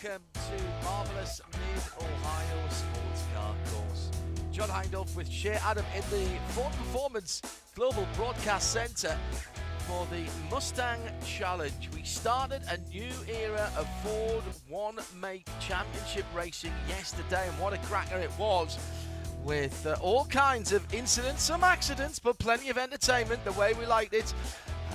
welcome to Marvellous Mid-Ohio Sports Car Course. John Hindolf with Shea Adam in the Ford Performance Global Broadcast Centre for the Mustang Challenge. We started a new era of Ford one-make championship racing yesterday, and what a cracker it was, with all kinds of incidents, some accidents, but plenty of entertainment, the way we liked it.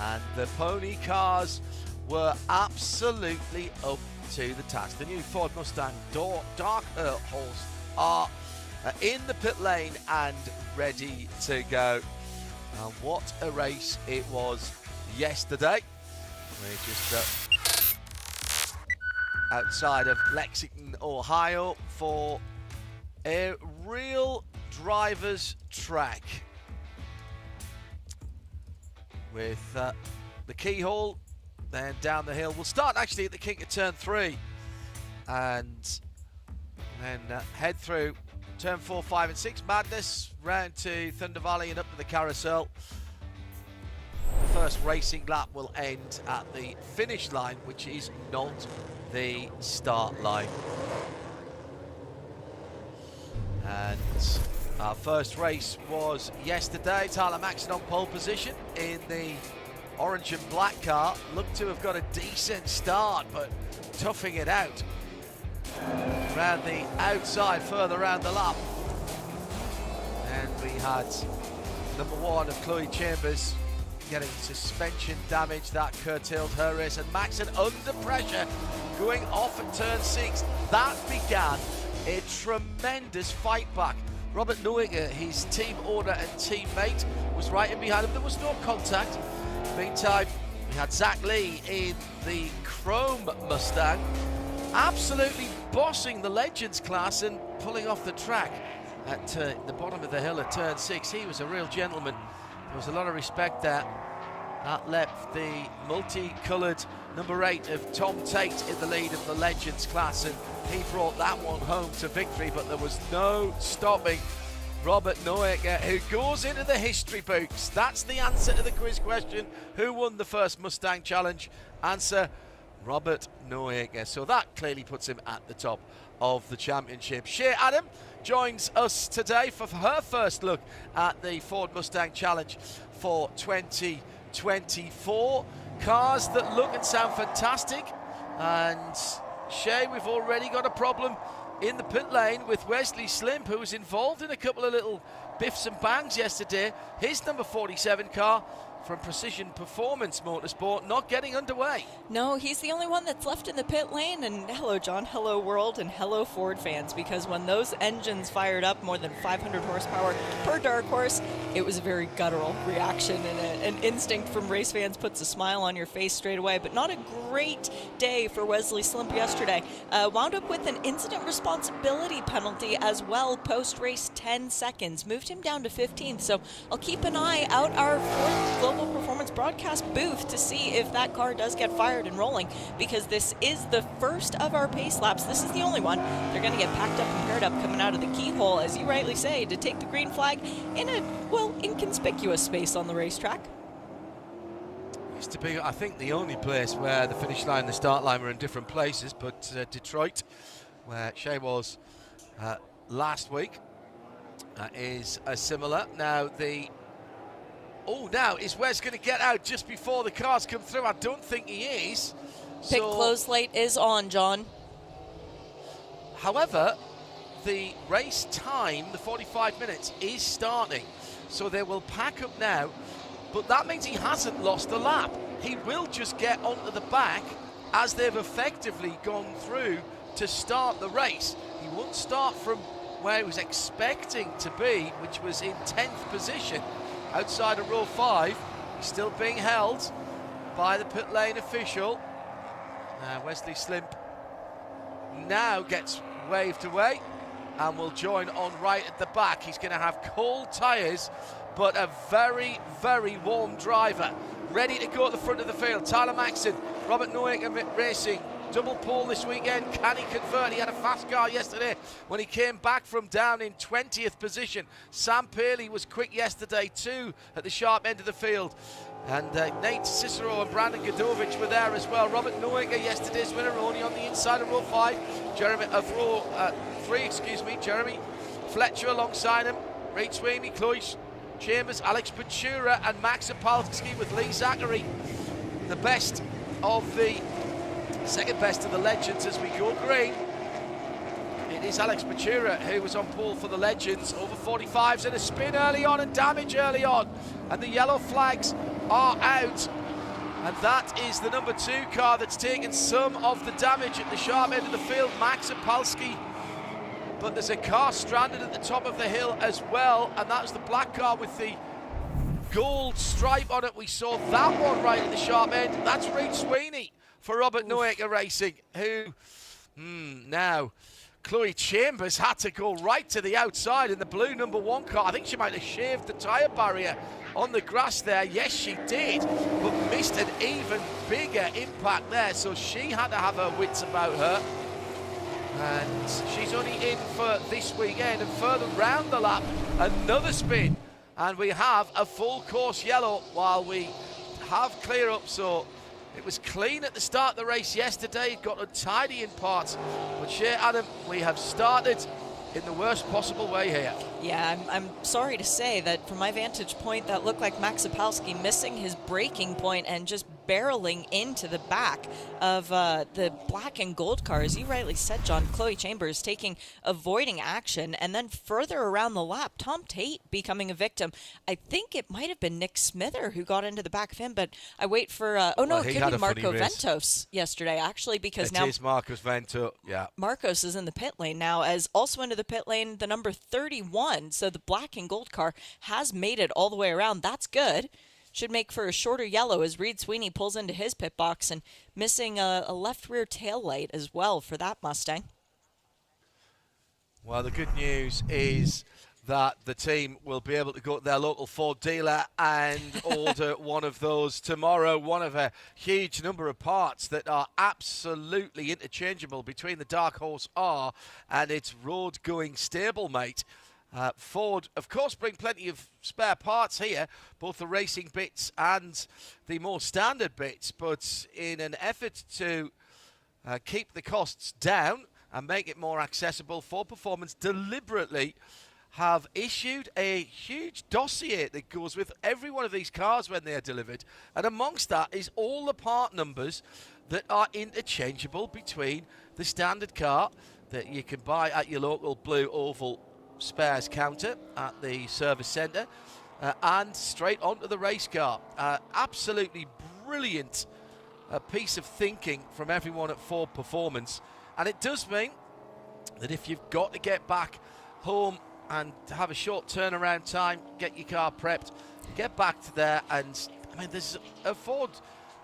And the pony cars were absolutely up to the task. The new Ford Mustang Dark Horse R in the pit lane and ready to go. And what a race it was yesterday. We're just outside of Lexington, Ohio, for a real driver's track with the keyhole, then down the hill. We'll start actually at the kink of turn 3 and then head through turn 4, 5 and 6 madness, round to Thunder Valley and up to the carousel. The first racing lap will end at the finish line, which is not the start line. And our first race was yesterday. Tyler Maxson on pole position in the orange and black car. Looked to have got a decent start, but toughing it out around the outside, further around the lap. And we had number 1 of Chloe Chambers getting suspension damage that curtailed her race, and Maxson under pressure going off at turn 6. That began a tremendous fight back. Robert Neuiger, his team owner and teammate, was right in behind him. There was no contact. Meantime, we had Zach Lee in the Chrome Mustang, absolutely bossing the Legends class and pulling off the track at the bottom of the hill at turn 6. He was a real gentleman. There was a lot of respect there. That left the multicoloured number 8 of Tom Tate in the lead of the Legends class, and he brought that one home to victory, but there was no stopping Robert Neuiger, who goes into the history books. That's the answer to the quiz question. Who won the first Mustang Challenge? Answer, Robert Neuiger. So that clearly puts him at the top of the championship. Shea Adam joins us today for her first look at the Ford Mustang Challenge for 2024. Cars that look and sound fantastic. And Shea, we've already got a problem in the pit lane with Wesley Slimp, who was involved in a couple of little biffs and bangs yesterday. His number 47 car from Precision Performance Motorsport not getting underway. No, he's the only one that's left in the pit lane. And hello, John, hello, world, and hello, Ford fans, because when those engines fired up more than 500 horsepower per Dark Horse, it was a very guttural reaction, and an instinct from race fans puts a smile on your face straight away. But not a great day for Wesley Slimp yesterday. Wound up with an incident responsibility penalty as well, post-race 10 seconds. Moved him down to 15th, so I'll keep an eye out our Ford Global Performance broadcast booth to see if that car does get fired and rolling, because this is the first of our pace laps. This is the only one. They're going to get packed up and paired up coming out of the keyhole, as you rightly say, to take the green flag in a, well, inconspicuous space on the racetrack. Used to be, I think, the only place where the finish line and the start line were in different places, but Detroit, where Shea was last week, is similar. Now now is Wes going to get out just before the cars come through? I don't think he is. Pit close late is on, John. However, the race time, the 45 minutes, is starting. So they will pack up now, but that means he hasn't lost a lap. He will just get onto the back as they've effectively gone through to start the race. He won't start from where he was expecting to be, which was in 10th position. Outside of row 5, he's still being held by the pit lane official. Wesley Slimp now gets waved away and will join on right at the back. He's going to have cold tyres, but a very, very warm driver. Ready to go at the front of the field. Tyler Maxson, Robert Neuiger Racing double pole this weekend. Can he convert? He had a fast car yesterday when he came back from down in 20th position. Sam Paley was quick yesterday too at the sharp end of the field. And Nate Cicero and Brandon Godovic were there as well. Robert Noaker, yesterday's winner, only on the inside of row 5. Jeremy Fletcher alongside him. Reid Sweeney, Chloe Chambers, Alex Pachura and Max Opalski with Lee Zachary. The best of the second best of the legends as we go green. It is Alex Pachura who was on pole for the legends. Over 45s and a spin early on and damage early on. And the yellow flags are out. And that is the number 2 car that's taken some of the damage at the sharp end of the field, Max Opalski. But there's a car stranded at the top of the hill as well, and that's the black car with the gold stripe on it. We saw that one right at the sharp end. That's Reid Sweeney for Robert Noaker Racing, who now Chloe Chambers had to go right to the outside in the blue number 1 car. I think she might have shaved the tyre barrier on the grass there. Yes, she did, but missed an even bigger impact there, so she had to have her wits about her. And she's only in for this weekend, and further round the lap, another spin. And we have a full course yellow while we have clear up. So it was clean at the start of the race yesterday. It got untidy in parts. But Shea Adam, we have started in the worst possible way here. Yeah, I'm sorry to say that from my vantage point, that looked like Max Opalski missing his braking point and just barreling into the back of the black and gold car. As you rightly said, John, Chloe Chambers avoiding action, and then further around the lap, Tom Tate becoming a victim. I think it might have been Nick Smither who got into the back of him, but I wait for, it could be Marco Ventos yesterday, actually, because now... It is Marcos Vento, yeah. Marcos is in the pit lane now, as also into the pit lane, the number 31, so the black and gold car has made it all the way around. That's good. Should make for a shorter yellow as Reid Sweeney pulls into his pit box, and missing a left rear tail light as well for that Mustang. Well, the good news is that the team will be able to go to their local Ford dealer and order one of those tomorrow. One of a huge number of parts that are absolutely interchangeable between the Dark Horse R and its road-going stablemate. Ford, of course, bring plenty of spare parts here, both the racing bits and the more standard bits, but in an effort to keep the costs down and make it more accessible, Ford Performance deliberately have issued a huge dossier that goes with every one of these cars when they are delivered, and amongst that is all the part numbers that are interchangeable between the standard car that you can buy at your local Blue Oval spares counter at the service centre and straight onto the race car. Absolutely brilliant piece of thinking from everyone at Ford Performance, and it does mean that if you've got to get back home and have a short turnaround time, get your car prepped, get back to there, and I mean there's a Ford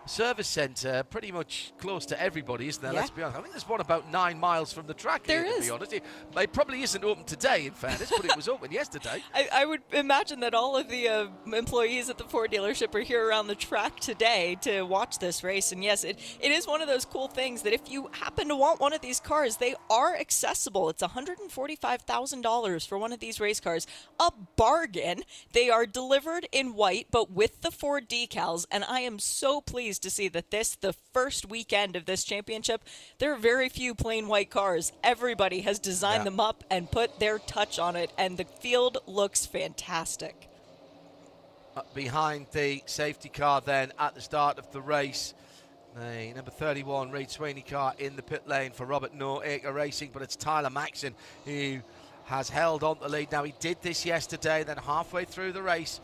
service centre pretty much close to everybody, isn't there? Yeah. Let's be honest. I think there's one about 9 miles from the track here, to be honest. It probably isn't open today, in fairness, but it was open yesterday. I would imagine that all of the employees at the Ford dealership are here around the track today to watch this race. And yes, it is one of those cool things that if you happen to want one of these cars, they are accessible. It's $145,000 for one of these race cars. A bargain. They are delivered in white, but with the Ford decals. And I am so pleased to see that the first weekend of this championship, there are very few plain white cars. Everybody has designed them up and put their touch on it, and the field looks fantastic. Behind the safety car then at the start of the race, the number 31 Reid Sweeney car in the pit lane for Robert Noaker Racing, but it's Tyler Maxson who has held on the lead. Now, he did this yesterday, then halfway through the race,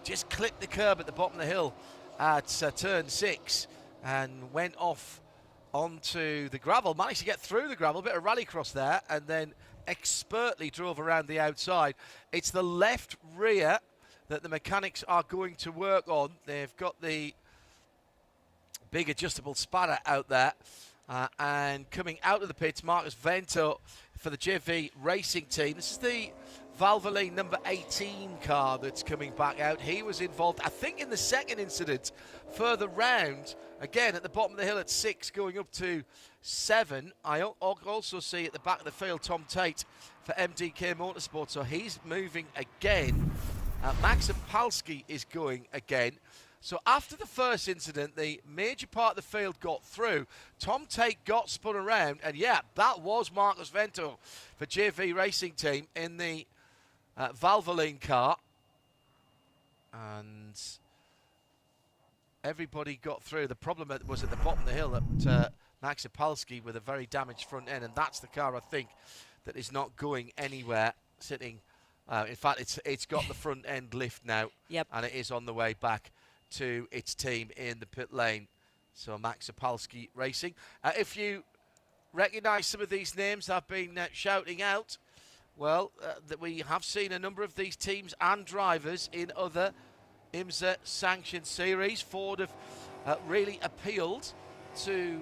just clipped the curb at the bottom of the hill at turn 6 and went off onto the gravel, managed to get through the gravel, a bit of rallycross there, and then expertly drove around the outside. It's the left rear that the mechanics are going to work on. They've got the big adjustable spanner out there, and coming out of the pits, Marcos Vento for the JV Racing team. This is the Valvoline number 18 car that's coming back out. He was involved, I think, in the second incident further round. Again, at the bottom of the hill at 6, going up to 7. I also see at the back of the field Tom Tate for MDK Motorsport, so he's moving again. Max Opalski is going again. So after the first incident, the major part of the field got through. Tom Tate got spun around, and yeah, that was Marcus Vento for JV Racing Team in the Valvoline car. And everybody got through. The problem was at the bottom of the hill that Max Opalski with a very damaged front end, and that's the car, I think, that is not going anywhere, sitting. In fact, it's got the front end lift now, yep, and it is on the way back to its team in the pit lane. So Max Opalski Racing. If you recognise some of these names I've been shouting out, well, that we have seen a number of these teams and drivers in other IMSA-sanctioned series. Ford have really appealed to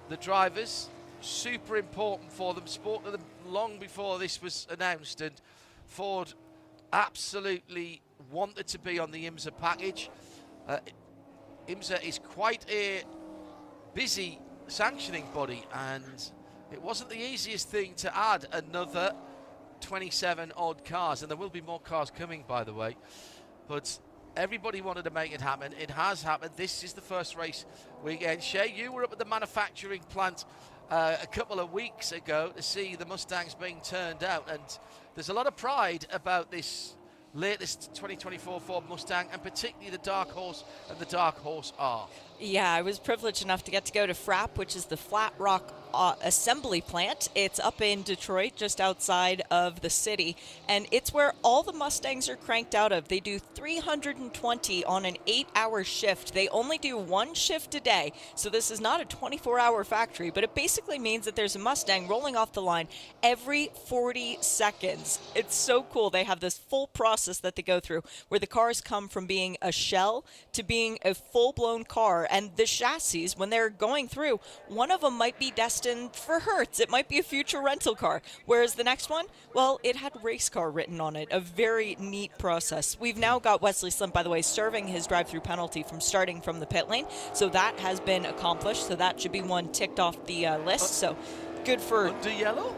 the drivers. Super important for them. Spoke to them long before this was announced, and Ford absolutely wanted to be on the IMSA package. IMSA is quite a busy sanctioning body, and it wasn't the easiest thing to add another 27 odd cars, and there will be more cars coming, by the way, but everybody wanted to make it happen. It has happened. This is the first race weekend. Shay, you were up at the manufacturing plant a couple of weeks ago to see the Mustangs being turned out, and there's a lot of pride about this latest 2024 Ford Mustang, and particularly the Dark Horse and the Dark Horse R. Yeah, I was privileged enough to get to go to FRAP, which is the Flat Rock assembly plant. It's up in Detroit, just outside of the city, and it's where all the Mustangs are cranked out of. They do 320 on an 8-hour shift. They only do one shift a day, so this is not a 24-hour factory, but it basically means that there's a Mustang rolling off the line every 40 seconds. It's so cool. They have this full process that they go through where the cars come from being a shell to being a full-blown car, and the chassis, when they're going through, one of them might be destined for Hertz. It might be a future rental car, whereas the next one, well, it had race car written on it. A very neat process. We've now got Wesley Slimp, by the way, serving his drive-through penalty from starting from the pit lane, so that has been accomplished, so that should be one ticked off the list. So good for under yellow.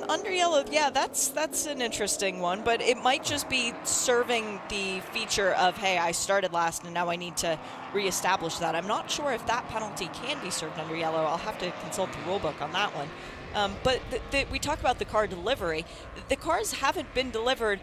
Under yellow, yeah, that's an interesting one, but it might just be serving the feature of, hey, I started last and now I need to reestablish that. I'm not sure if that penalty can be served under yellow. I'll have to consult the rule book on that one. But we talk about the car delivery. The cars haven't been delivered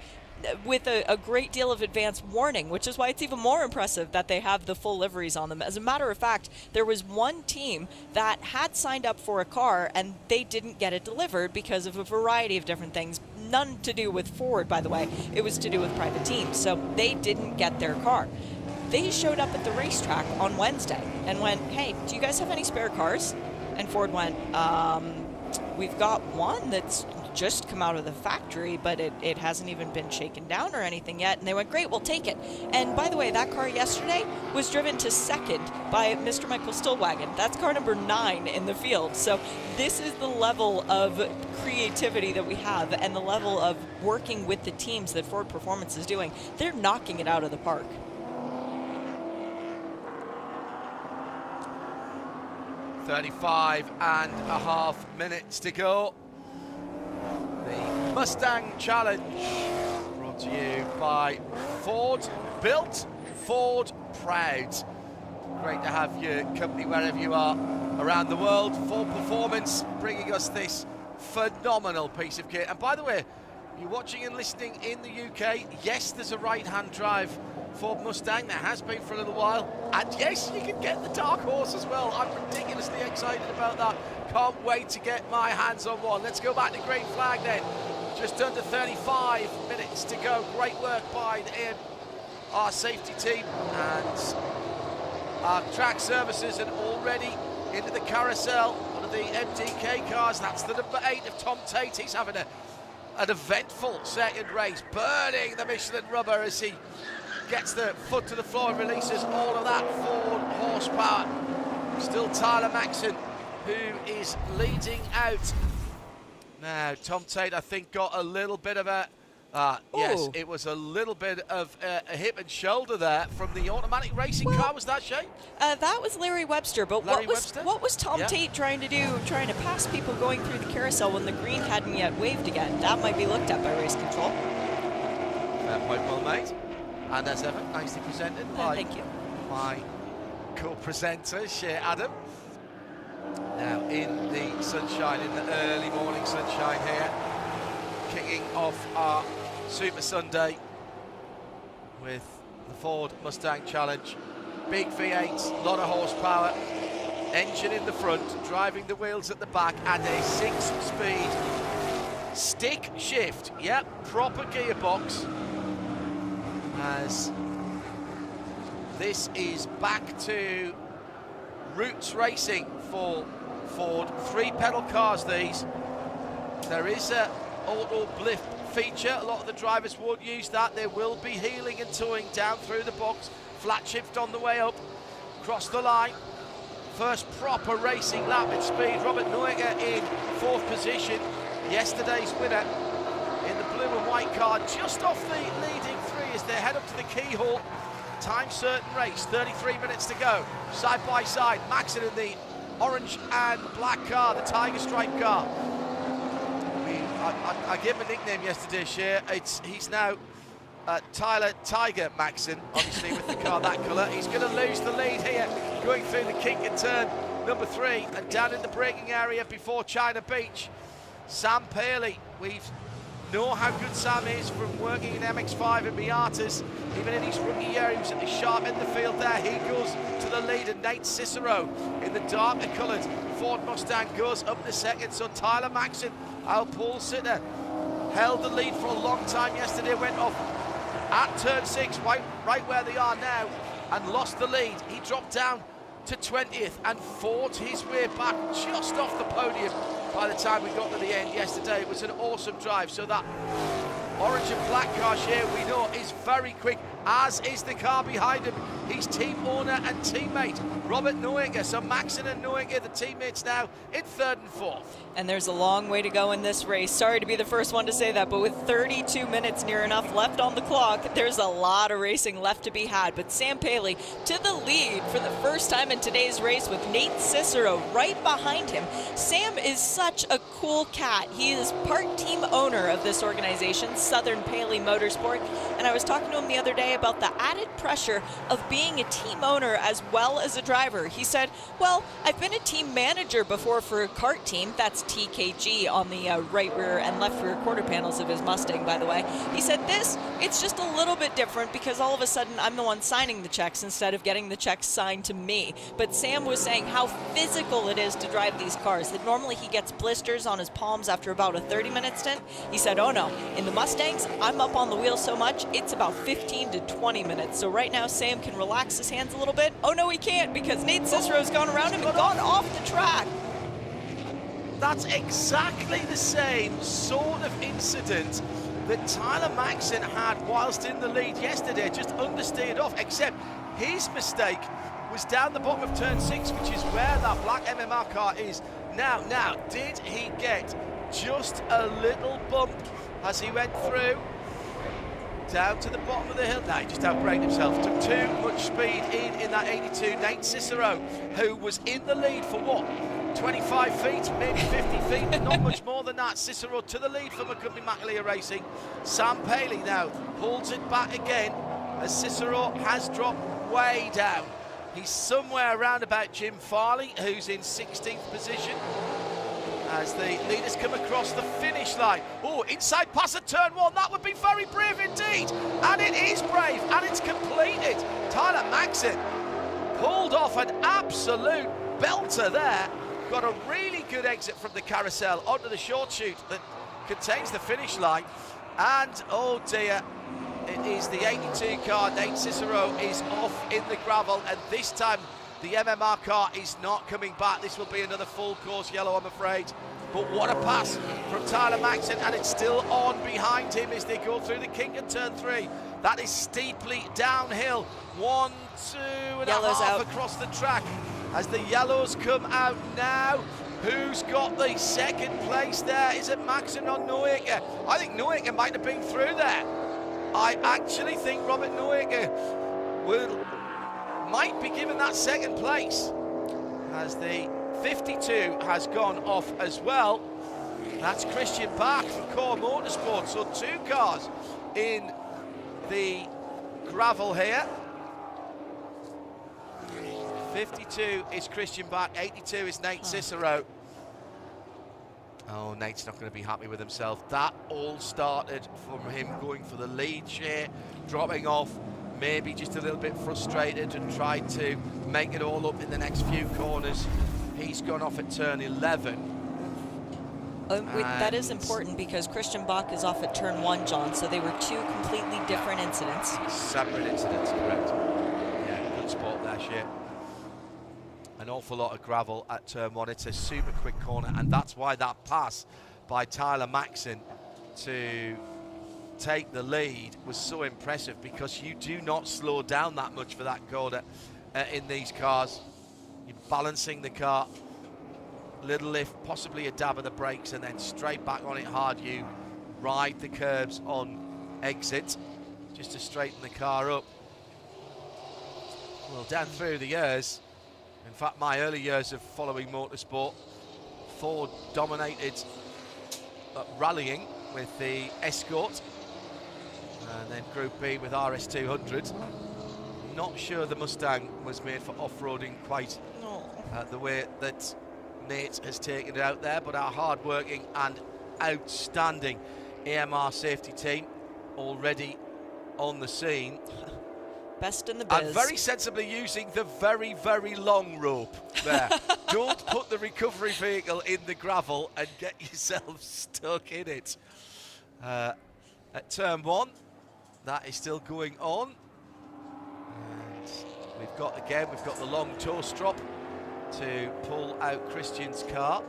with a great deal of advance warning, which is why it's even more impressive that they have the full liveries on them. As a matter of fact, there was one team that had signed up for a car and they didn't get it delivered because of a variety of different things. None to do with Ford, by the way. It was to do with private teams, so they didn't get their car. They showed up at the racetrack on Wednesday and went, hey, do you guys have any spare cars? And Ford went, we've got one that's just come out of the factory, but it hasn't even been shaken down or anything yet. And they went, great, we'll take it. And by the way, that car yesterday was driven to second by Mr. Michael Stillwagon. That's car number 9 in the field. So this is the level of creativity that we have and the level of working with the teams that Ford Performance is doing. They're knocking it out of the park. 35.5 minutes to go. The Mustang Challenge brought to you by Ford. Built Ford proud. Great to have your company wherever you are around the world. Ford Performance bringing us this phenomenal piece of kit. And by the way, you're watching and listening in the UK, yes, there's a right-hand drive Ford Mustang. There has been for a little while. And yes, you can get the Dark Horse as well. I'm ridiculously excited about that. Can't wait to get my hands on one. Let's go back to green flag then. Just under 35 minutes to go. Great work by our safety team and our track services, and already into the carousel, one of the MDK cars. That's the number 8 of Tom Tate. He's having an eventful second race, burning the Michelin rubber as he gets the foot to the floor and releases all of that Ford horsepower. Still Tyler Maxson, who is leading out Now, Tom Tate, I think, got a little bit of a... yes, it was a little bit of a hip and shoulder there from the automatic racing car. Was that Shay? That was Larry Webster. But Larry what was Tom Tate trying to do, trying to pass people going through the carousel when the green hadn't yet waved again? That might be looked at by race control. Fair point, well made. And as ever, nicely presented by thank you. my co-presenter, Shay Adam. Now, in the sunshine, in the early morning sunshine here, kicking off our Super Sunday with the Ford Mustang Challenge. Big V8, lot of horsepower, engine in the front, driving the wheels at the back, and a 6-speed stick shift. Yep, proper gearbox. As this is back to roots racing for Ford. 3-pedal cars these. There is a auto lift feature. A lot of the drivers won't use that. There will be heeling and towing down through the box. Flat shift on the way up. Cross the line. First proper racing lap at speed. Robert Neuger in 4th position. Yesterday's winner in the blue and white car, just off the leading 3 as they head up to the keyhole. Time certain race, 33 minutes to go. Side by side, Maxon in the orange and black car, the tiger stripe car. I gave him a nickname yesterday, Shea. He's now Tyler Tiger Maxon, obviously with the car that colour. He's going to lose the lead here, going through the kink and turn number 3 and down in the braking area before China Beach. Sam Paley, we know how good Sam is from working in MX-5 and Miatas. Even in his rookie year, he was at the sharp end of the field there. He goes to the lead, and Nate Cicero in the darker coloured Ford Mustang goes up the second. So Tyler Maxon, our pole sitter, held the lead for a long time yesterday, went off at turn 6, right where they are now, and lost the lead. He dropped down to 20th and fought his way back just off the podium by the time we got to the end yesterday. It was an awesome drive. So that orange and black car here, we know, is very quick, as is the car behind him. His team owner and teammate, Robert Neuger. So Maxon and Neuger, the teammates now in 3rd and 4th. And there's a long way to go in this race. Sorry to be the first one to say that, but with 32 minutes near enough left on the clock, there's a lot of racing left to be had. But Sam Paley to the lead for the first time in today's race with Nate Cicero right behind him. Sam is such a cool cat. He is part team owner of this organization, Southern Paley Motorsport. And I was talking to him the other day about the added pressure of being a team owner as well as a driver. He said, well, I've been a team manager before for a kart team. That's TKG on the right rear and left rear quarter panels of his Mustang, by the way. He said it's just a little bit different because all of a sudden I'm the one signing the checks instead of getting the checks signed to me. But Sam was saying how physical it is to drive these cars, that normally he gets blisters on his palms after about a 30-minute stint. He said, oh no, in the Mustangs, I'm up on the wheel so much, it's about 15 to 20 minutes. So right now Sam can relax his hands a little bit. Oh no, he can't, because Nate Cicero's gone around him and gone off the track. That's exactly the same sort of incident that Tyler Maxon had whilst in the lead yesterday, just understeered off, except his mistake was down the bottom of turn 6, which is where that black MMR car is. Now, did he get just a little bump as he went through down to the bottom of the hill? No, he just outbraked himself. Took too much speed in that 82. Nate Cicero, who was in the lead for what? 25 feet, maybe 50 feet, not much more than that. Cicero to the lead for McCumbee McAleer Racing. Sam Paley now pulls it back again as Cicero has dropped way down. He's somewhere around about Jim Farley, who's in 16th position, as the leaders come across the finish line. Oh, inside pass at turn 1, that would be very brave indeed. And it is brave, and it's completed. Tyler Maxon pulled off an absolute belter there. Got a really good exit from the carousel onto the short chute that contains the finish line. And, oh dear, it is the 82 car. Nate Cicero is off in the gravel, and this time the MMR car is not coming back. This will be another full course yellow, I'm afraid. But what a pass from Tyler Maxon, and it's still on behind him as they go through the kink and turn 3. That is steeply downhill. 1, 2 and a half across the track as the yellows come out now. Who's got the second place there? Is it Maxon or Neuecker? I think Neuecker might have been through there. I actually think Robert Neuecker might be given that second place, as the 52 has gone off as well. That's Christian Bach from Core Motorsports, so 2 cars in the gravel here. 52 is Christian Bach, 82 is Nate Cicero. Oh, Nate's not going to be happy with himself. That all started from him going for the lead share, dropping off, maybe just a little bit frustrated and tried to make it all up in the next few corners. He's gone off at turn 11. That is important because Christian Bach is off at turn 1, John, so they were 2 completely different incidents. Separate incidents, correct. Yeah, good spot there, Shea. An awful lot of gravel at turn 1. It's a super quick corner, and that's why that pass by Tyler Maxon to take the lead was so impressive, because you do not slow down that much for that corner in these cars. You're balancing the car, little lift, possibly a dab of the brakes, and then straight back on it hard. You ride the curbs on exit just to straighten the car up. Well, down through the years, in fact, my early years of following motorsport, Ford dominated rallying with the Escort, and then Group B with RS200. Not sure the Mustang was made for off-roading quite the way that Nate has taken it out there, but our hard-working and outstanding AMR safety team already on the scene. Best in the biz. And very sensibly using the very, very long rope there. Don't put the recovery vehicle in the gravel and get yourself stuck in it. At turn 1, that is still going on. And we've got the long toe strop to pull out Christian's car.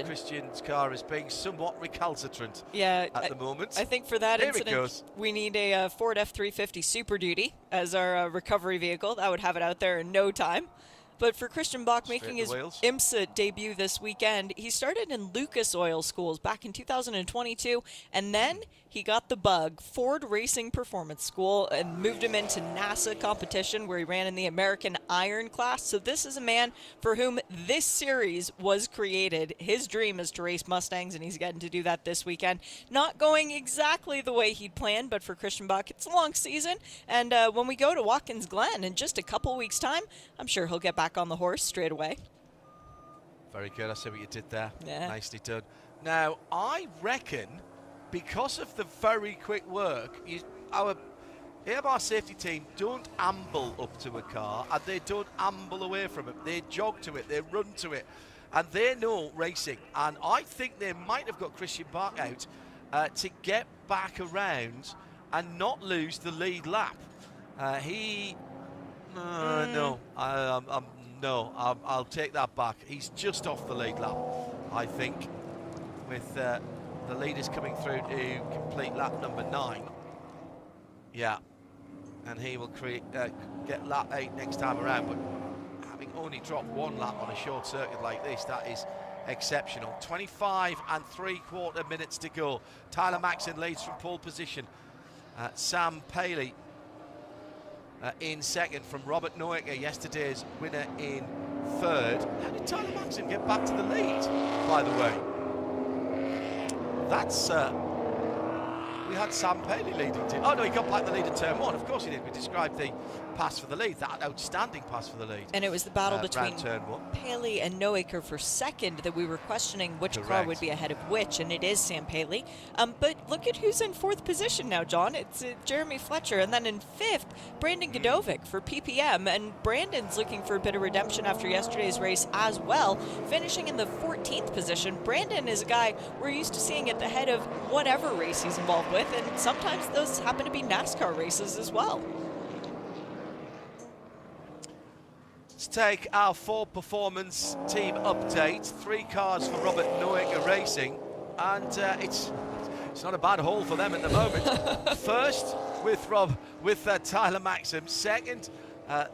Christian's car is being somewhat recalcitrant at the moment. I think for that incident, we need a Ford F350 Super Duty as our recovery vehicle. That would have it out there in no time. But for Christian Bach making his IMSA debut this weekend, he started in Lucas Oil Schools back in 2022, and then he got the bug, Ford Racing Performance School, and moved him into NASA competition where he ran in the American Iron class. So this is a man for whom this series was created. His dream is to race Mustangs, and he's getting to do that this weekend. Not going exactly the way he'd planned, but for Christian Bach, it's a long season. And when we go to Watkins Glen in just a couple weeks' time, I'm sure he'll get back on the horse straight away. Very good. I see what you did there. Yeah. Nicely done. Now, I reckon because of the very quick work, our AMR safety team don't amble up to a car, and they don't amble away from it. They jog to it, they run to it, and they know racing. And I think they might have got Christian Bach out to get back around and not lose the lead lap. I'll take that back. He's just off the lead lap, I think, with the leaders coming through to complete lap number 9. Yeah, and he will get lap 8 next time around, but having only dropped 1 lap on a short circuit like this, that is exceptional. 25 3/4 minutes to go. Tyler Maxon leads from pole position. Sam Paley in second from Robert Neuecker, yesterday's winner, in third. How did Tyler Maxon get back to the lead, by the way? That's we had Sam Paley leading. Oh no, he got back the lead at turn 1. Of course he did. We described the pass for the lead, that outstanding pass for the lead. And it was the battle between turn 1. Paley and Neuecker for second that we were questioning which car would be ahead of which, and it is Sam Paley. But look at who's in 4th position now, John. It's Jeremy Fletcher, and then in 5th, Brandon Godovic for PPM, and Brandon's looking for a bit of redemption after yesterday's race as well, finishing in the 14th position. Brandon is a guy we're used to seeing at the head of whatever race he's involved with, and sometimes those happen to be NASCAR races as well. Let's take our Ford Performance team update. 3 cars for Robert Neuecker Racing, and it's not a bad haul for them at the moment. First with Tyler Maxon. Second,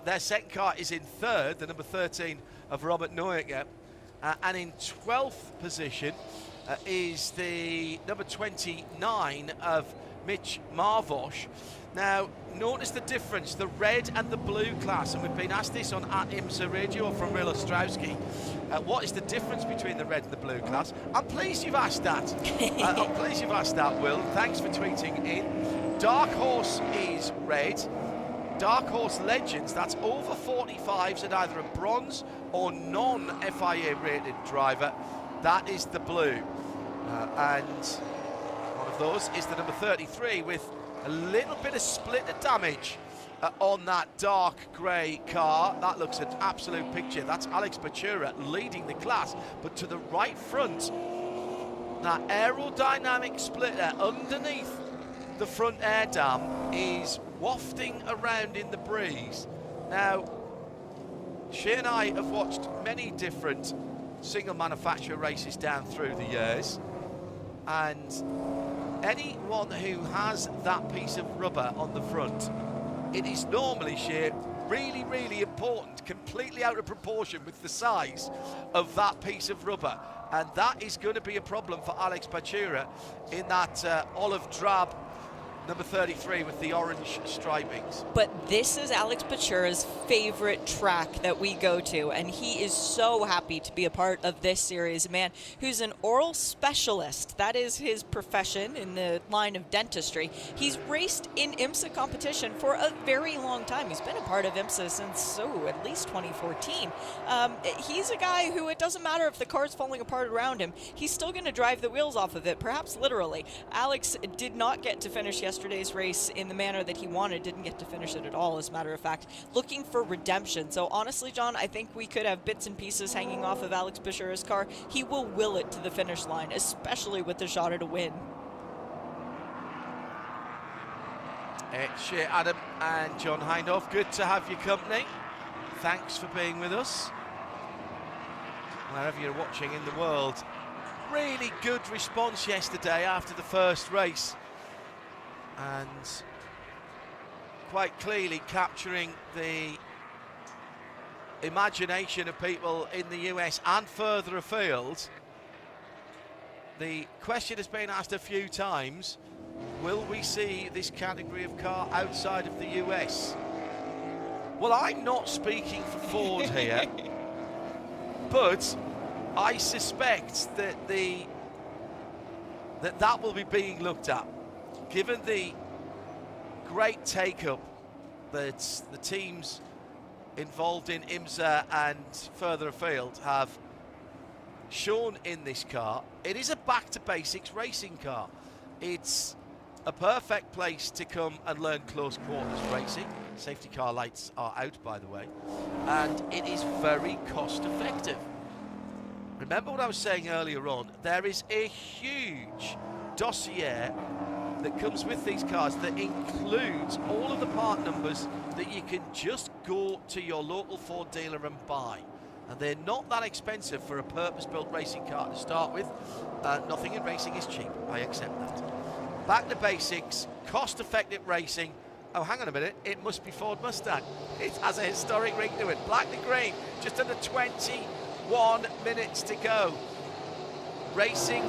their second car is in third, the number 13 of Robert Neuecker. And in 12th position is the number 29 of Mitch Marvosh. Now, notice the difference, the red and the blue class, and we've been asked this on at IMSA Radio from Will Ostrowski. What is the difference between the red and the blue class? I'm pleased you've asked that. I'm pleased you've asked that, Will. Thanks for tweeting in. Dark Horse is red. Dark Horse Legends, that's over 45s and either a bronze or non-FIA rated driver. That is the blue. And one of those is the number 33 with a little bit of splitter damage on that dark grey car. That looks an absolute picture. That's Alex Buescher leading the class. But to the right front, that aerodynamic splitter underneath the front air dam is wafting around in the breeze. Now, Shea and I have watched many different single manufacturer races down through the years, and anyone who has that piece of rubber on the front, it is normally, Shea, really, really important, completely out of proportion with the size of that piece of rubber. And that is going to be a problem for Alex Buescher in that olive drab number 33 with the orange stripings. But this is Alex Buescher's favorite track that we go to, and he is so happy to be a part of this series. A man who's an oral specialist. That is his profession in the line of dentistry. He's raced in IMSA competition for a very long time. He's been a part of IMSA since, at least 2014. He's a guy who, it doesn't matter if the car's falling apart around him, he's still going to drive the wheels off of it, perhaps literally. Alex did not get to finish yesterday's race in the manner that he wanted, didn't get to finish it at all, as a matter of fact, looking for redemption. So honestly, John, I think we could have bits and pieces hanging off of Alex Buescher's car. He will will it to the finish line, especially with the shot at a win. It's Shea Adam and John Hindhaugh. Good to have your company. Thanks for being with us, wherever you're watching in the world. Really good response yesterday after the first race, and quite clearly capturing the imagination of people in the US and further afield. The question has been asked a few times, will we see this category of car outside of the US? Well, I'm not speaking for Ford here, but I suspect that that will be being looked at, given the great take-up that the teams involved in IMSA and further afield have shown in this car. It is a back-to-basics racing car. It's a perfect place to come and learn close quarters racing. Safety car lights are out, by the way, and it is very cost-effective. Remember what I was saying earlier on, there is a huge dossier that comes with these cars that includes all of the part numbers that you can just go to your local Ford dealer and buy. And they're not that expensive for a purpose-built racing car to start with. Nothing in racing is cheap, I accept that. Back to basics, cost-effective racing. Oh, hang on a minute, it must be Ford Mustang. It has a historic ring to it. Black to green, just under 21 minutes to go. Racing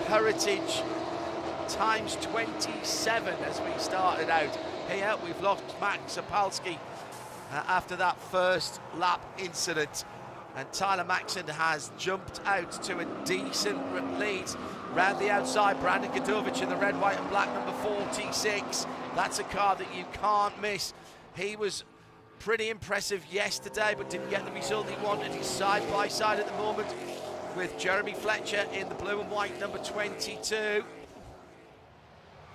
heritage times 27 as we started out. Here we've lost Mach Zapalski after that first lap incident, and Tyler Maxson has jumped out to a decent lead. Round the outside, Brandon Godovic in the red, white and black number 46. That's a car that you can't miss. He was pretty impressive yesterday, but didn't get the result he wanted. He's side by side at the moment with Jeremy Fletcher in the blue and white number 22.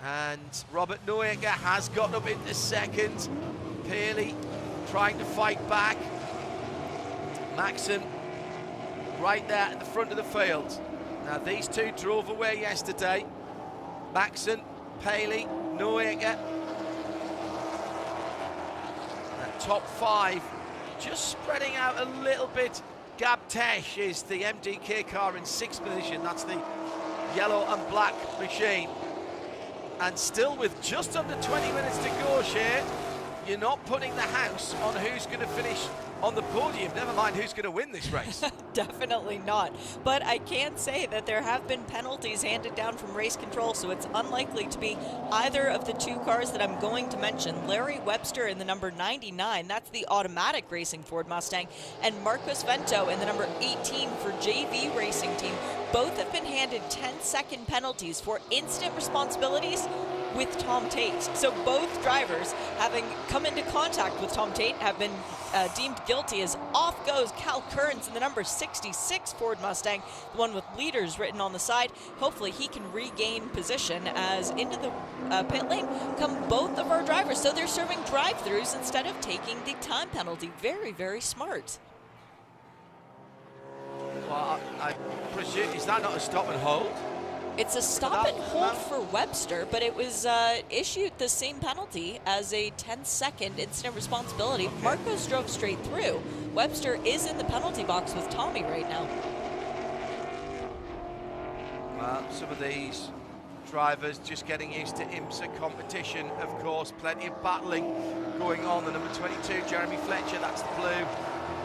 And Robert Noyager has got up into second. Pearley trying to fight back. Maxson right there at the front of the field. Now these two drove away yesterday. Maxson, Paley, Noyager. That top five just spreading out a little bit. Gab Tesh is the MDK car in 6th position. That's the yellow and black machine. And still with just under 20 minutes to go, Shea, you're not putting the house on who's going to finish on the podium, never mind who's going to win this race. Definitely not. But I can say that there have been penalties handed down from race control, so it's unlikely to be either of the two cars that I'm going to mention. Larry Webster in the number 99, that's the automatic racing Ford Mustang, and Marcos Vento in the number 18 for JV Racing Team. Both have been handed 10-second penalties for instant responsibilities with Tom Tate. So both drivers, having come into contact with Tom Tate, have been deemed guilty, as off goes Cal Kearns in the number 66 Ford Mustang, the one with leaders written on the side. Hopefully he can regain position, as into the pit lane come both of our drivers. So they're serving drive-throughs instead of taking the time penalty. Very, very smart. Well, I presume, is that not a stop and hold? It's a stop and hold for Webster, but it was issued the same penalty as a 10-second instant responsibility. Okay. Marcos drove straight through. Webster is in the penalty box with Tommy right now. Well, some of these drivers just getting used to IMSA competition, of course. Plenty of battling going on. The number 22, Jeremy Fletcher, that's the blue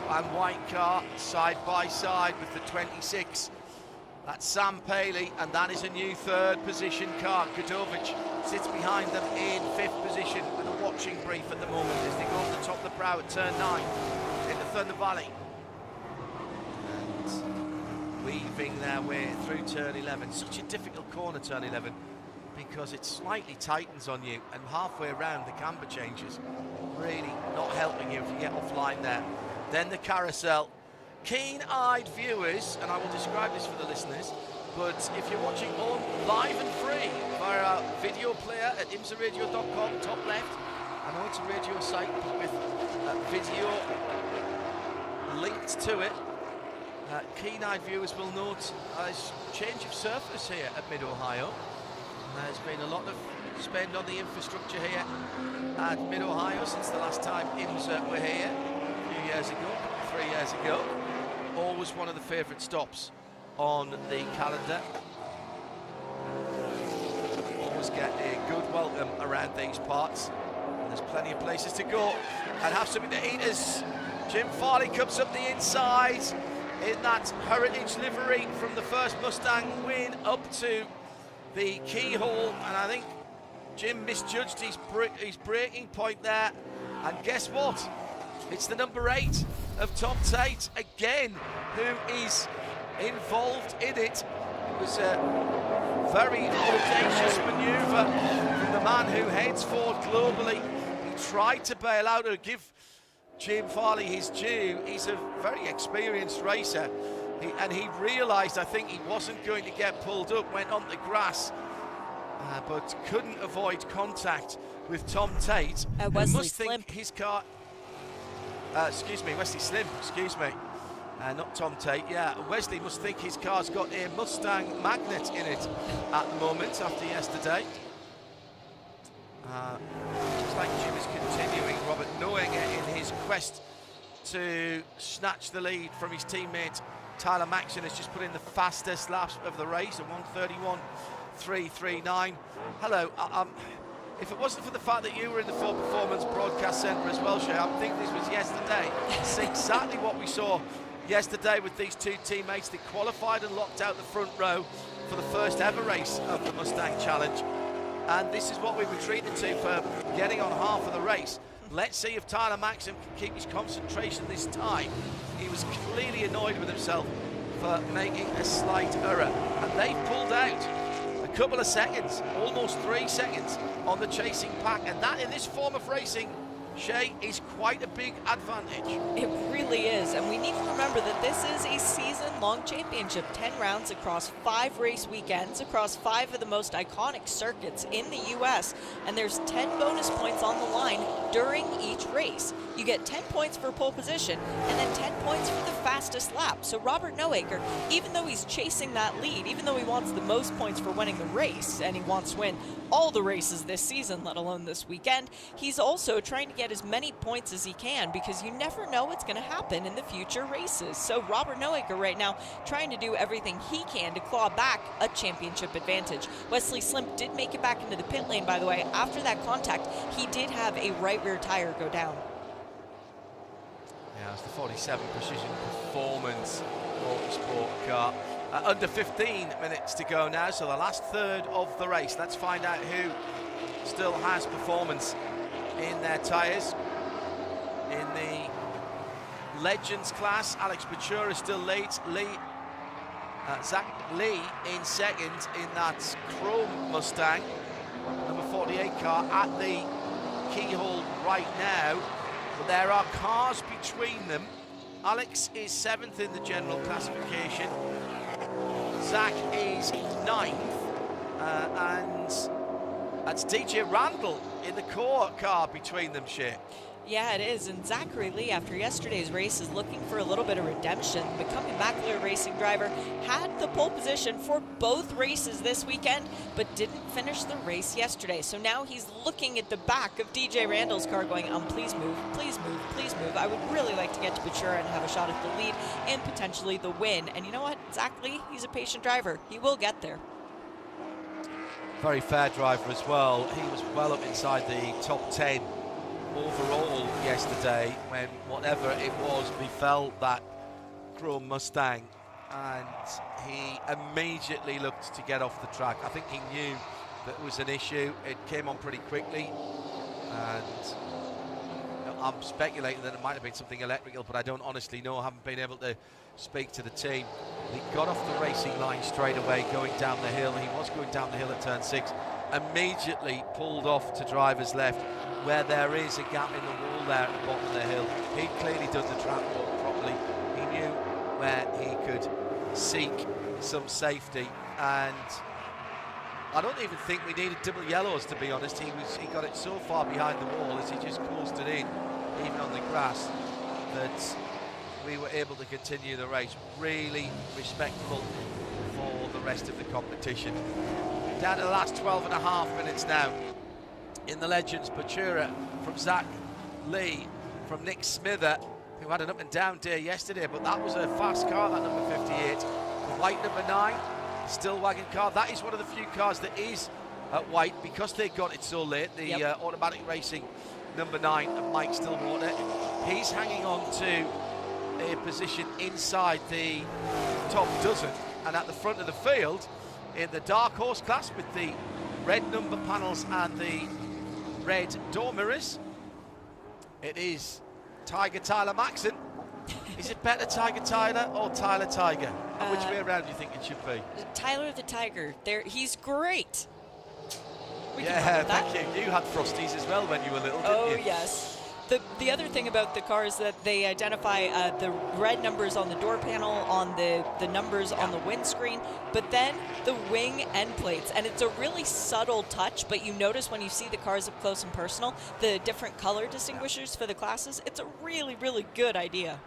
and white car, side by side with the 26. That's Sam Paley, and that is a new third position car. Kudovic sits behind them in fifth position with a watching brief at the moment as they go up the top of the brow at turn 9 into Thunder Valley. And weaving their way through turn 11. Such a difficult corner, turn 11, because it slightly tightens on you, and halfway around the camber changes. Really not helping you if you get offline there. Then the carousel. Keen-eyed viewers, and I will describe this for the listeners, but if you're watching on live and free via our video player at IMSARadio.com, top left, I know it's a radio site, but with video linked to it, keen-eyed viewers will note a change of surface here at Mid-Ohio. There's been a lot of spend on the infrastructure here at Mid-Ohio since the last time IMSA were here a few years ago, 3 years ago. Always one of the favourite stops on the calendar. Always get a good welcome around these parts. And there's plenty of places to go and have something to eat as Jim Farley comes up the inside in that heritage livery from the first Mustang win up to the keyhole. And I think Jim misjudged his braking point there. And guess what? It's the number 8 of Tom Tate again who is involved in it. It was a very audacious manoeuvre from the man who heads Ford globally. He tried to bail out or give Jim Farley his due. He's a very experienced racer, and he realised, I think, he wasn't going to get pulled up, went on the grass, but couldn't avoid contact with Tom Tate. Wesley must Slim. think his car... excuse me, Wesley Slim, excuse me. Not Tom Tate, yeah. Wesley must think his car's got a Mustang magnet in it at the moment after yesterday. Looks like Jim is continuing. Robert Noenger in his quest to snatch the lead from his teammate Tyler Maxson has just put in the fastest laps of the race at 1:31.339. Hello, if it wasn't for the fact that you were in the Ford Performance Broadcast Centre as well, Shay, I would think this was yesterday. It's exactly what we saw yesterday with these two teammates. They qualified and locked out the front row for the first ever race of the Mustang Challenge. And this is what we were treated to for getting on half of the race. Let's see if Tyler Maxson can keep his concentration this time. He was clearly annoyed with himself for making a slight error. And they've pulled out a couple of seconds, almost 3 seconds on the chasing pack. And that, in this form of racing, Shay, is quite a big advantage. It really is, and we need to remember that this is a season-long championship, 10 rounds across 5 race weekends, across 5 of the most iconic circuits in the U.S., and there's 10 bonus points on the line during each race. You get 10 points for pole position, and then 10 points for the fastest lap. So Robert Noenger, even though he's chasing that lead, even though he wants the most points for winning the race, and he wants to win all the races this season, let alone this weekend, he's also trying to get as many points as he can, because you never know what's going to happen in the future races. So Robert Noenger right now trying to do everything he can to claw back a championship advantage. Wesley Slim did make it back into the pit lane, by the way. After that contact, he did have a right rear tire go down. Yeah, it's the 47 Precision Performance Motorsport car. Under 15 minutes to go now, so the last third of the race. Let's find out who still has performance in their tyres. In the Legends class, Alex Buescher still leads. Zach Lee in second in that chrome Mustang, number 48 car at the keyhole right now. But there are cars between them. Alex is 7th in the general classification. Zach is 9th. And that's DJ Randall in the core car between them, Shea. Yeah, it is. And Zachary Lee, after yesterday's race, is looking for a little bit of redemption. Becoming McDowell racing driver, had the pole position for both races this weekend, but didn't finish the race yesterday. So now he's looking at the back of DJ Randall's car going, please move, please move, please move. I would really like to get to Buescher and have a shot at the lead and potentially the win. And you know what? Zach Lee, he's a patient driver. He will get there. Very fair driver as well. He was well up inside the top 10 overall yesterday when whatever it was befell that chrome Mustang, and he immediately looked to get off the track. I think he knew that it was an issue. It came on pretty quickly, and I'm speculating that it might have been something electrical, but I don't honestly know. I haven't been able to speak to the team. He got off the racing line straight away going down the hill. He was going down the hill at turn 6, immediately pulled off to driver's left, where there is a gap in the wall there at the bottom of the hill. He'd clearly done the track walk properly. He knew where he could seek some safety, and I don't even think we needed double yellows, to be honest. He got it so far behind the wall as he just closed it in, even on the grass, that we were able to continue the race. Really respectful for the rest of the competition. Down to the last 12.5 minutes now. In the Legends, Buescher from Zach Lee, from Nick Smither, who had an up and down day yesterday, but that was a fast car, that number 58. The white number 9, still wagon car. That is one of the few cars that is at white because they got it so late. The automatic racing number 9 of Mike Stillwater. He's hanging on to a position inside the top dozen, and at the front of the field in the Dark Horse class with the red number panels and the red door mirrors, it is Tiger Tyler Maxson. Is it better Tiger Tyler or Tyler Tiger? Which way around do you think it should be? Tyler the Tiger. He's great. Yeah, thank you. You had Frosties as well when you were little, didn't you? Oh, yes. The other thing about the car is that they identify the red numbers on the door panel, on the numbers on the windscreen, but then the wing end plates. And it's a really subtle touch, but you notice when you see the cars up close and personal, the different color distinguishers for the classes. It's a really, really good idea.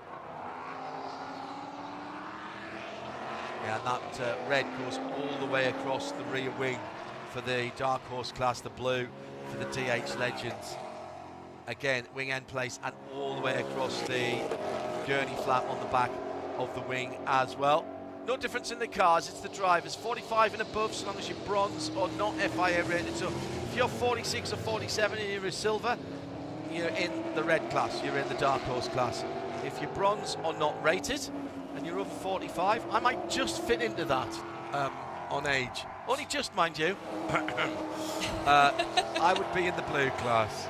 Yeah, and that red goes all the way across the rear wing for the Dark Horse class, the blue for the TH Legends. Again, wing end place and all the way across the gurney flap on the back of the wing as well. No difference in the cars, it's the drivers. 45 and above, so long as you're bronze or not FIA rated. So if you're 46 or 47 and you're a silver, you're in the red class, you're in the Dark Horse class. If you're bronze or not rated and you're over 45, I might just fit into that on age. Only just, mind you. I would be in the blue class.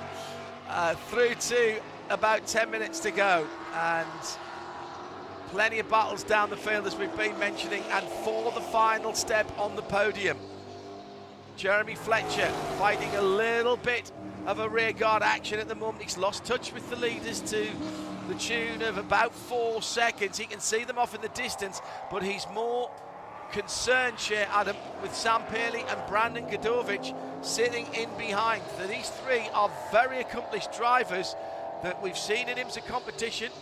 Through to about 10 minutes to go, and plenty of battles down the field as we've been mentioning, and for the final step on the podium, Jeremy Fletcher fighting a little bit of a rearguard action at the moment. He's lost touch with the leaders to the tune of about 4 seconds. He can see them off in the distance, but he's more concerned, Shea Adam, with Sam Paley and Brandon Godovic sitting in behind. These three are very accomplished drivers that we've seen in IMSA competition.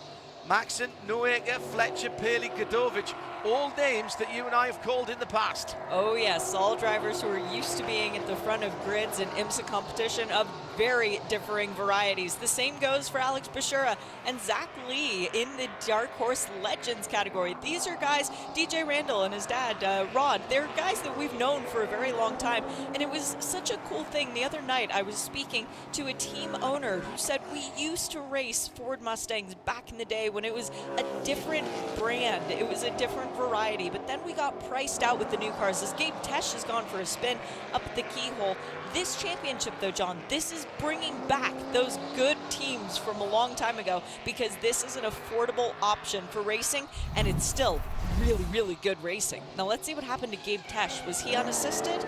Maxson, Noaker, Fletcher, Paley, Godovic, all names that you and I have called in the past. Oh yes, all drivers who are used to being at the front of grids in IMSA competition of very differing varieties. The same goes for Alex Buescher and Zach Lee in the Dark Horse Legends category. These are guys, DJ Randall and his dad, Rod, they're guys that we've known for a very long time. And it was such a cool thing. The other night I was speaking to a team owner who said we used to race Ford Mustangs back in the day when it was a different brand. It was a different variety. But then we got priced out with the new cars as Gabe Tesch has gone for a spin up at the keyhole. This championship, though, John, this is bringing back those good teams from a long time ago because this is an affordable option for racing, and it's still really, really good racing. Now, let's see what happened to Gabe Tesch. Was he unassisted?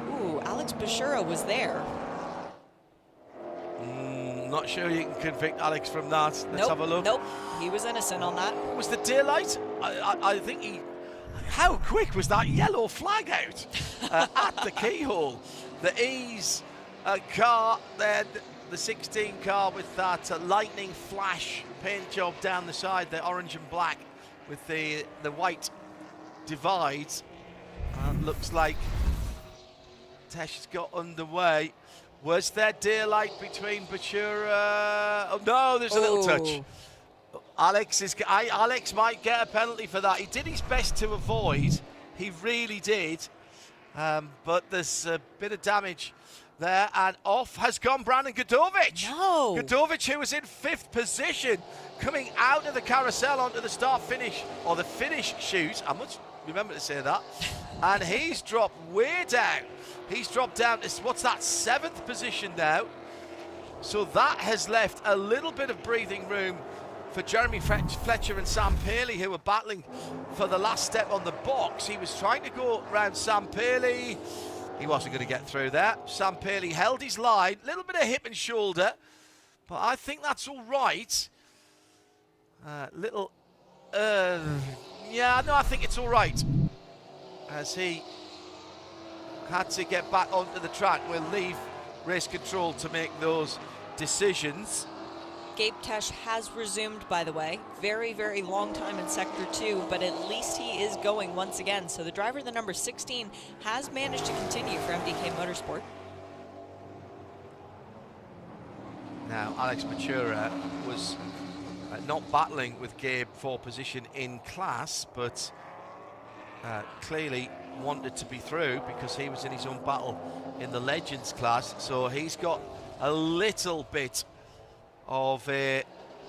Ooh, Alex Buescher was there. Not sure you can convict Alex from that. Let's have a look. Nope, he was innocent on that. Was the daylight? I think he... How quick was that yellow flag out at the keyhole? The Ease car, then the 16 car with that lightning flash paint job down the side, the orange and black with the white divides. Looks like Tesh has got underway. Was there daylight between Buescher? Oh no, there's a little touch. Alex might get a penalty for that. He did his best to avoid. He really did. But there's a bit of damage there, and off has gone Brandon Godovic. No. Godovic, who was in 5th position, coming out of the carousel onto the start-finish, or the finish chute. I must remember to say that. And he's dropped way down. He's dropped down to, what's that, 7th position now. So that has left a little bit of breathing room for Jeremy Fletcher and Sam Paley, who were battling for the last step on the box. He was trying to go around Sam Paley. He wasn't going to get through there. Sam Paley held his line. A little bit of hip and shoulder, but I think that's all right. Yeah, no, I think it's all right. As he had to get back onto the track, we'll leave race control to make those decisions. Gabe Tesch has resumed, by the way. Very, very long time in Sector 2, but at least he is going once again. So the driver, the number 16, has managed to continue for MDK Motorsport. Now, Alex Buescher was not battling with Gabe for position in class, but clearly wanted to be through because he was in his own battle in the Legends class. So he's got a little bit of a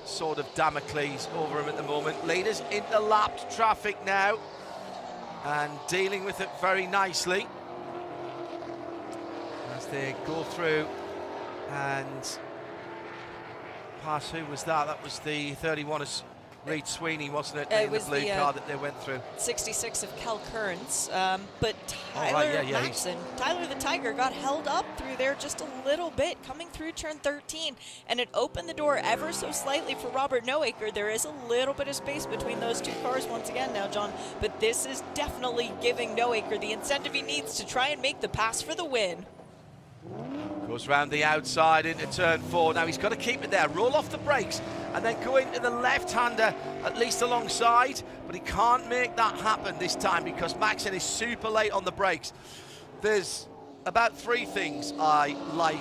sort of Damocles over him at the moment. Leaders into lapped traffic now and dealing with it very nicely as they go through and pass. Who was that? That was the 31 of Reed Sweeney, wasn't it? In the blue car that they went through. 66 of Cal Kearns, but Tyler Maxson, Tyler the Tiger, got held up through there just a little bit, coming through turn 13, and it opened the door ever so slightly for Robert Noacre. There is a little bit of space between those two cars once again now, John, but this is definitely giving Noacre the incentive he needs to try and make the pass for the win. Goes round the outside into turn 4. Now he's got to keep it there, roll off the brakes, and then go into the left-hander, at least alongside, but he can't make that happen this time because Maxson is super late on the brakes. There's about 3 things I like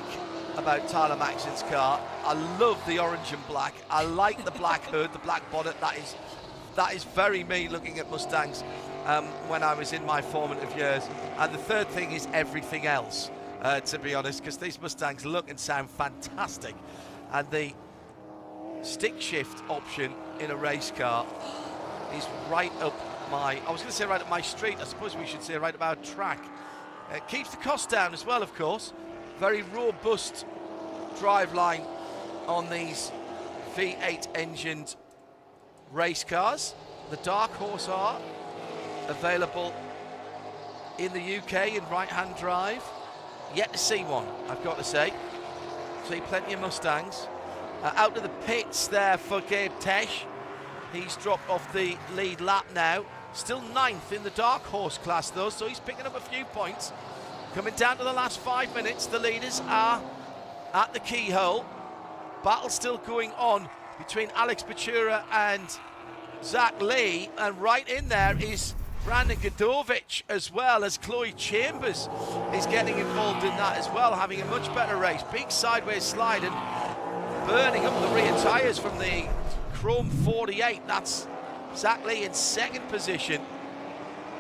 about Tyler Maxson's car. I love the orange and black. I like the black hood, the black bonnet. That is very me looking at Mustangs when I was in my formative years. And the third thing is everything else. To be honest, because these Mustangs look and sound fantastic, and the stick shift option in a race car is right up my, I was going to say right up my street, I suppose we should say right up our track. It keeps the cost down as well, of course. Very robust driveline on these V8 engined race cars. The Dark Horse R, available in the UK in right-hand drive. Yet to see one, I've got to say. See plenty of Mustangs. Out of the pits there for Gabe Tesch. He's dropped off the lead lap now. Still 9th in the Dark Horse class though, so he's picking up a few points. Coming down to the last 5 minutes, the leaders are at the keyhole. Battle still going on between Alex Buescher and Zach Lee, and right in there is Brandon Godovic as well, as Chloe Chambers is getting involved in that as well, having a much better race. Big sideways slide and burning up the rear tyres from the Chrome 48. That's Zach Lee in second position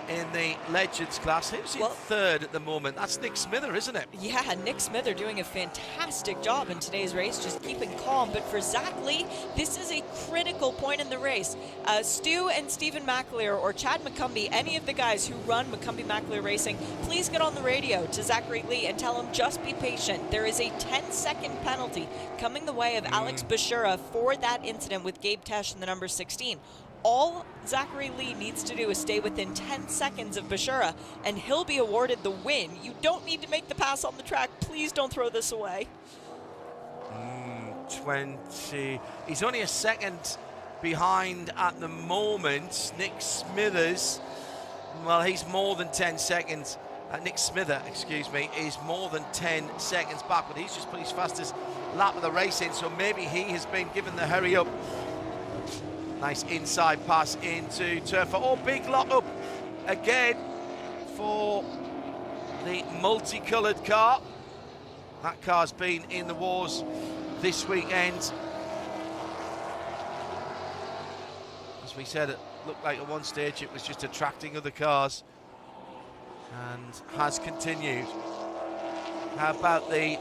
in the Legends class. Who's in third at the moment? That's Nick Smither, isn't it? Yeah, Nick Smither doing a fantastic job in today's race, just keeping calm. But for Zach Lee, this is a critical point in the race. Stu and Stephen McAleer or Chad McCumbee, any of the guys who run McCumbee McAleer Racing, please get on the radio to Zachary Lee and tell him just be patient. There is a 10-second penalty coming the way of Alex Buescher for that incident with Gabe Tesh in the number 16. All Zachary Lee needs to do is stay within 10 seconds of Buescher, and he'll be awarded the win. You don't need to make the pass on the track. Please don't throw this away. 20. He's only a second behind at the moment. Nick Smithers, well, he's more than 10 seconds. Nick Smither, excuse me, is more than 10 seconds back, but he's just put his fastest lap of the race in, so maybe he has been given the hurry up. Nice inside pass into turn 4. Oh, big lock up again for the multicoloured car. That car's been in the wars this weekend. As we said, it looked like at one stage it was just attracting other cars, and has continued. How about the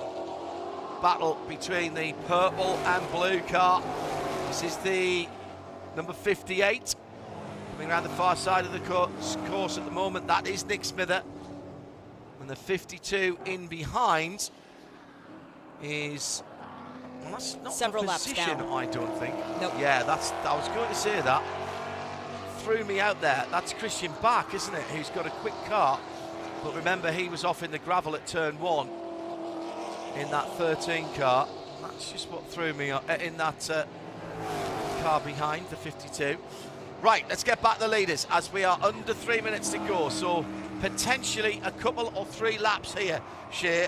battle between the purple and blue car? This is the number 58, coming around the far side of the course at the moment. That is Nick Smither. And the 52 in behind is, well, that's not several the laps position, down. I don't think. Nope. Yeah, I was going to say that. Threw me out there. That's Christian Bach, isn't it, who's got a quick car. But remember, he was off in the gravel at turn 1 in that 13 car. That's just what threw me in that car behind, the 52. Right, let's get back to the leaders as we are under 3 minutes to go, so potentially a couple or 3 laps here, Shea.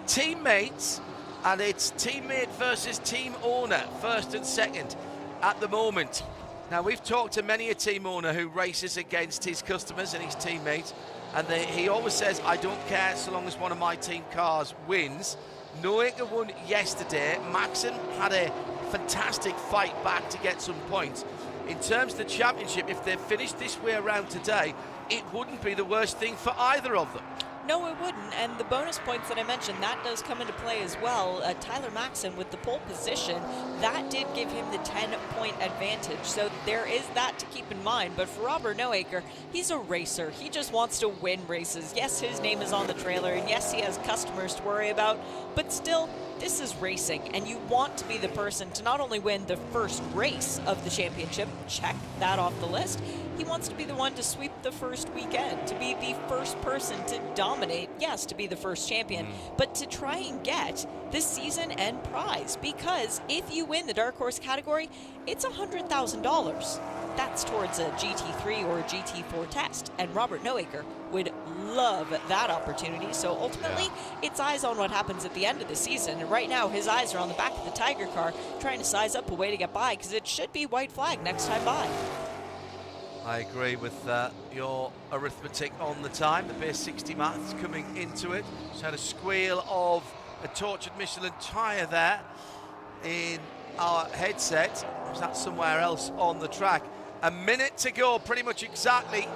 Teammates, and it's teammate versus team owner, first and second at the moment. Now, we've talked to many a team owner who races against his customers and his teammates, and he always says, I don't care so long as one of my team cars wins. Noeka won yesterday. Maxon had a fantastic fight back to get some points. In terms of the championship, if they finished this way around today, it wouldn't be the worst thing for either of them. No, it wouldn't. And the bonus points that I mentioned, that does come into play as well. Tyler Maxon with the pole position, that did give him the 10-point advantage. So there is that to keep in mind. But for Robert Noaker, he's a racer. He just wants to win races. Yes, his name is on the trailer, and yes, he has customers to worry about, but still, this is racing, and you want to be the person to not only win the first race of the championship, check that off the list, he wants to be the one to sweep the first weekend, to be the first person to dominate, yes, to be the first champion, but to try and get this season end prize, because if you win the Dark Horse category, it's $100,000. That's towards a GT3 or a GT4 test, and Robert Noaker would love that opportunity. So ultimately, it's eyes on what happens at the end of the season, and right now his eyes are on the back of the Tiger car, trying to size up a way to get by, because it should be white flag next time by. I agree with your arithmetic on the time. The base 60 maths coming into it. Just had a squeal of a tortured Michelin tyre there in our headset. Was that somewhere else on the track? A minute to go, pretty much exactly.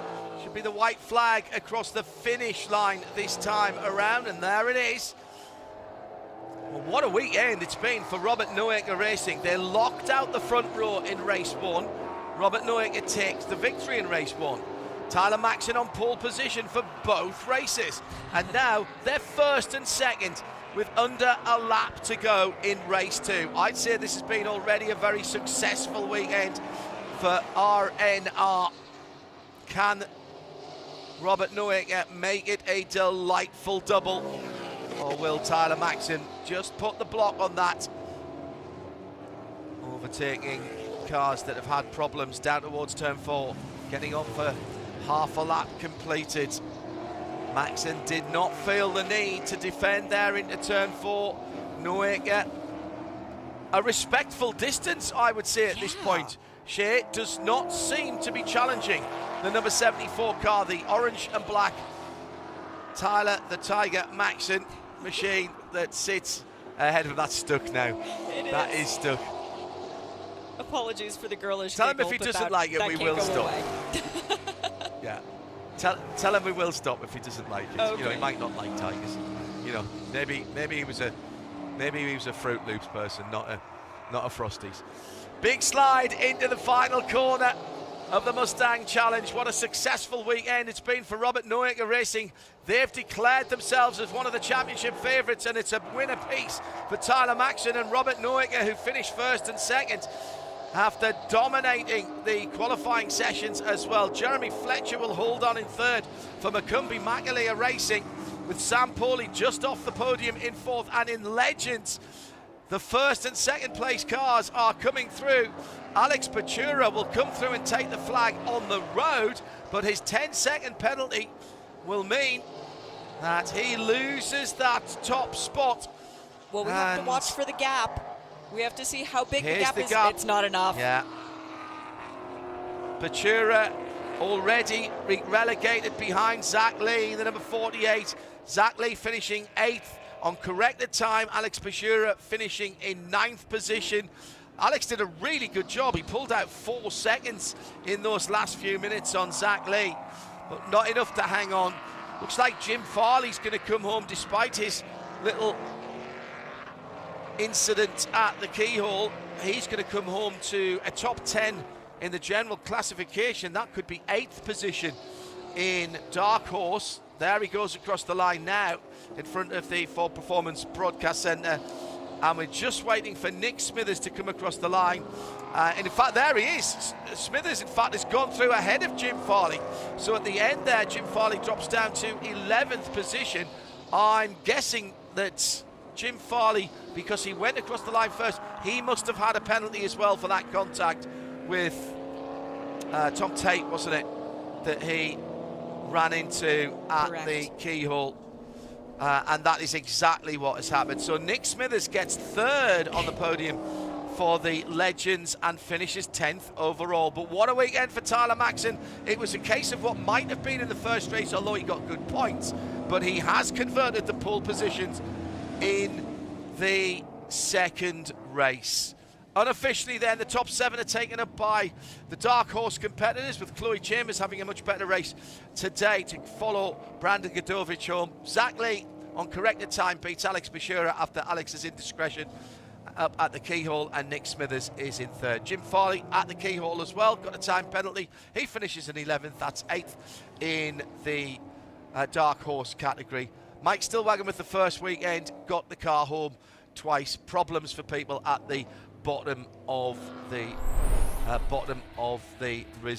Should be the white flag across the finish line this time around, and there it is. Well, what a weekend it's been for Robert Noaker Racing. They locked out the front row in race 1. Robert Noaker takes the victory in race 1. Tyler Maxon on pole position for both races. And now they're first and second with under a lap to go in race 2. I'd say this has been already a very successful weekend for RNR. Can Robert Noaker make it a delightful double? Or will Tyler Maxon just put the block on that? Overtaking cars that have had problems down towards turn 4, getting on for half a lap completed. Maxon did not feel the need to defend there into turn 4. Noaker, a respectful distance, I would say, at this point. Shea does not seem to be challenging the number 74 car, the orange and black Tyler the Tiger Maxson machine that sits ahead of him. That's stuck now. That is stuck. Apologies for the girlish Tell him giggle, if he but doesn't like it, that we can't will go stop. away. Yeah. Tell him we will stop if he doesn't like it. Okay. You know, he might not like tigers. You know, maybe he was a Fruit Loops person, not a Frosties. Big slide into the final corner of the Mustang Challenge. What a successful weekend it's been for Robert Noecker Racing. They've declared themselves as one of the championship favourites, and it's a win apiece for Tyler Maxson and Robert Noecker, who finished first and second after dominating the qualifying sessions as well. Jeremy Fletcher will hold on in third for Macumbi Macalia Racing, with Sam Pauley just off the podium in fourth. And in Legends, the first and second place cars are coming through. Alex Pachura will come through and take the flag on the road, but his 10-second penalty will mean that he loses that top spot. Well, we have to watch for the gap. We have to see how big the gap is. Gap. It's not enough. Yeah. Pachura already relegated behind Zach Lee, the number 48. Zach Lee finishing 8th on corrected time. Alex Pachura finishing in 9th position. Alex did a really good job. He pulled out 4 seconds in those last few minutes on Zach Lee, but not enough to hang on. Looks like Jim Farley's going to come home despite his little incident at the keyhole. He's going to come home to a top 10 in the general classification. That could be 8th position in Dark Horse. There he goes across the line now in front of the Ford Performance Broadcast Centre, and we're just waiting for Nick Smithers to come across the line. And in fact, there he is. Smithers, in fact, has gone through ahead of Jim Farley. So at the end there, Jim Farley drops down to 11th position. I'm guessing that Jim Farley, because he went across the line first, he must have had a penalty as well for that contact with Tom Tate, wasn't it, that he ran into at Correct. the keyhole. And that is exactly what has happened. So Nick Smithers gets third on the podium for the Legends and finishes 10th overall. But what a weekend for Tyler Maxson. It was a case of what might have been in the first race, although he got good points, but he has converted the pole positions in the second race. Unofficially then, the top 7 are taken up by the Dark Horse competitors, with Chloe Chambers having a much better race today to follow Brandon Godovich home. Zach Lee on corrected time beats Alex Bashura after Alex's indiscretion up at the keyhole, and Nick Smithers is in third. Jim Farley at the keyhole as well, got a time penalty. He finishes in 11th, that's 8th in the Dark Horse category. Mike Stillwagon with the first weekend, got the car home twice. Problems for people at the bottom of the result.